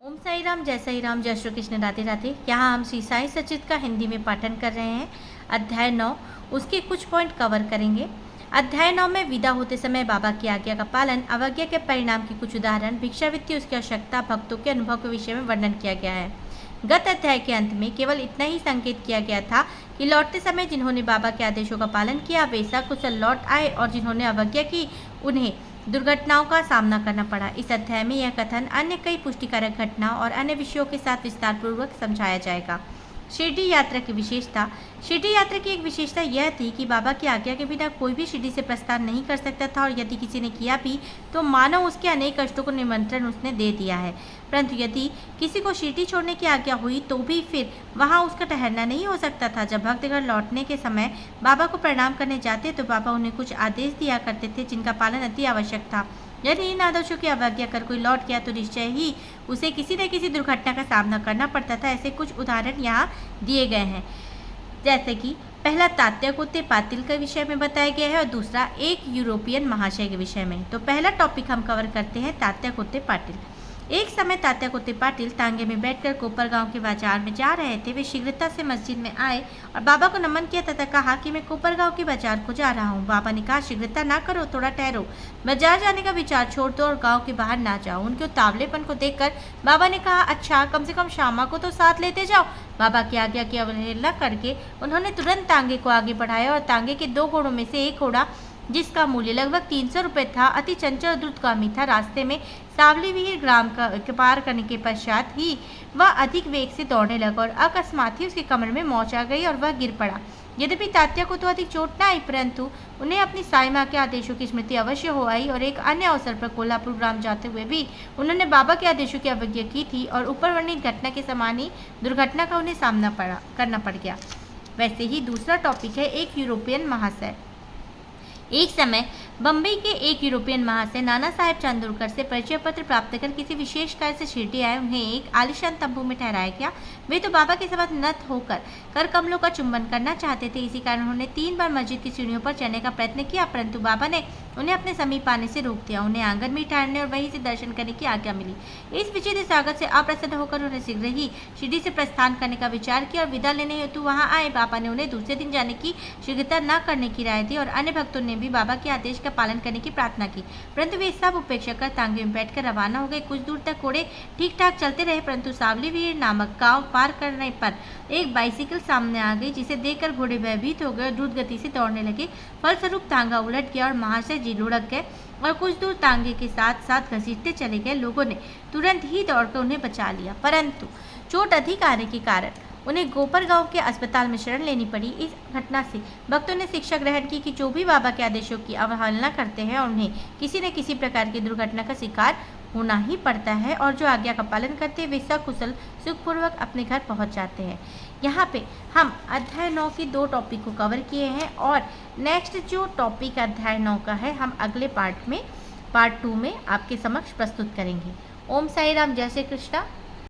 ओम साई राम, जय साई राम, जय श्री कृष्ण, राधे राधे। यहाँ हम श्री साई सचित का हिंदी में पाठन कर रहे हैं। अध्याय 9, उसके कुछ पॉइंट कवर करेंगे। अध्याय 9 में विदा होते समय बाबा की आज्ञा का पालन, अवज्ञा के परिणाम के कुछ उदाहरण, भिक्षावृत्ति, उसकी आवश्यकता, भक्तों के अनुभव के विषय में वर्णन किया गया है। गत अध्याय के अंत में केवल इतना ही संकेत किया गया था कि लौटते समय जिन्होंने बाबा के आदेशों का पालन किया वे सकुशल लौट आए और जिन्होंने अवज्ञा की उन्हें दुर्घटनाओं का सामना करना पड़ा। इस अध्याय में यह कथन अन्य कई पुष्टिकारक घटना और अन्य विषयों के साथ विस्तार पूर्वक समझाया जाएगा। शिरडी यात्रा की विशेषता। शिरडी यात्रा की एक विशेषता यह थी कि बाबा की आज्ञा के बिना कोई भी शिरडी से प्रस्थान नहीं कर सकता था और यदि किसी ने किया भी तो मानो उसके अनेक कष्टों को निमंत्रण उसने दे दिया है। परंतु यदि किसी को शिरडी छोड़ने की आज्ञा हुई तो भी फिर वहां उसका ठहरना नहीं हो सकता था। जब भक्त घर लौटने के समय बाबा को प्रणाम करने जाते तो बाबा उन्हें कुछ आदेश दिया करते थे जिनका पालन अति आवश्यक था। यदि इन आदेशों की अवज्ञा कर कोई लौट गया तो निश्चय ही उसे किसी न किसी दुर्घटना का सामना करना पड़ता था। ऐसे कुछ उदाहरण यहाँ दिए गए हैं, जैसे कि पहला तात्याकोत्ते पाटिल के विषय में बताया गया है और दूसरा एक यूरोपियन महाशय के विषय में। तो पहला टॉपिक हम कवर करते हैं तात्याकोत्ते पाटिल। एक समय तात्याकोत्ते पाटिल तांगे में बैठकर कोपरगांव के बाजार में जा रहे थे। वे शीघ्रता से मस्जिद में आए और बाबा को नमन किया तथा कहा कि मैं कोपरगांव के बाजार को जा रहा हूँ। बाबा ने कहा, शीघ्रता ना करो, थोड़ा ठहरो, बाजार जाने का विचार छोड़ दो और गांव के बाहर ना जाओ। उनके उतावलेपन को देखकर बाबा ने कहा, अच्छा कम से कम श्यामा को तो साथ लेते जाओ। बाबा की आज्ञा की अवहेलना करके उन्होंने तुरंत तांगे को आगे बढ़ाया और तांगे के 2 घोड़ों में से एक घोड़ा, जिसका मूल्य लगभग 300 रुपये था, अति चंचल और द्रुतगामी था। रास्ते में सावली विहीर ग्राम का पार करने के पश्चात ही वह अधिक वेग से दौड़ने लगा और अकस्मात ही उसके कमर में मोच आ गई और वह गिर पड़ा। यद्यपि तात्या को तो अधिक चोट न आई, परंतु उन्हें अपनी साई माँ के आदेशों की स्मृति अवश्य हो आई और एक अन्य अवसर पर कोल्हापुर ग्राम जाते हुए भी उन्होंने बाबा के आदेशों की अवज्ञा की थी और ऊपर वर्णित घटना के समान ही दुर्घटना का उन्हें सामना करना पड़ गया। वैसे ही दूसरा टॉपिक है एक यूरोपियन महाशय। एक समय बम्बई के एक यूरोपियन महाशय नाना साहेब चांदोरकर से परिचय पत्र प्राप्त कर किसी विशेष कार्य से शिरडी आए। उन्हें एक आलिशान तंबू में ठहराया गया। वे तो बाबा के समक्ष नत होकर कर कमलों का चुंबन करना चाहते थे। इसी कारण उन्होंने 3 बार मस्जिद की सीढ़ियों पर चढ़ने का प्रयत्न किया, परंतु बाबा ने उन्हें अपने समीप आने से रोक दिया। उन्हें आंगन में ठहरने और वहीं से दर्शन करने की आज्ञा मिली। इस विचित्र स्वागत से अप्रसन्न होकर उन्हें शीघ्र ही शिरडी से प्रस्थान करने का विचार किया और विदा लेने हेतु वहां आए। बाबा ने उन्हें दूसरे दिन जाने की शीघ्रता न करने की राय दी और अन्य भक्तों ने भी बाबा के आदेश का पालन करने की प्रार्थना की, परंतु वे सब उपेक्षा कर तांगे में बैठकर रवाना हो गए। कुछ दूर तक घोड़े ठीक ठाक चलते रहे, परंतु सावली विहीर नामक गांव पार करने पर एक बाइसिकल सामने आ गई, जिसे देखकर घोड़े भयभीत हो गए, द्रुत गति से दौड़ने लगे। फलस्वरूप तांगा उलट गया और महाशय जी लुढ़क गए और कुछ दूर तांगे के साथ साथ घसीटते चले गए। लोगों ने तुरंत ही दौड़कर उन्हें बचा लिया, परंतु चोट अधिक आने के कारण उन्हें गोपरगांव के अस्पताल में शरण लेनी पड़ी। इस घटना से भक्तों ने शिक्षा ग्रहण की कि जो भी बाबा के आदेशों की अवहेलना करते हैं उन्हें किसी न किसी प्रकार की दुर्घटना का शिकार होना ही पड़ता है और जो आज्ञा का पालन करते हैं वे सकुशल सुखपूर्वक अपने घर पहुंच जाते हैं। यहाँ पे हम अध्याय 9 की 2 टॉपिक को कवर किए हैं और नेक्स्ट जो टॉपिक अध्याय 9 का है हम अगले पार्ट 2 में आपके समक्ष प्रस्तुत करेंगे। ओम साई राम, जय श्री कृष्णा।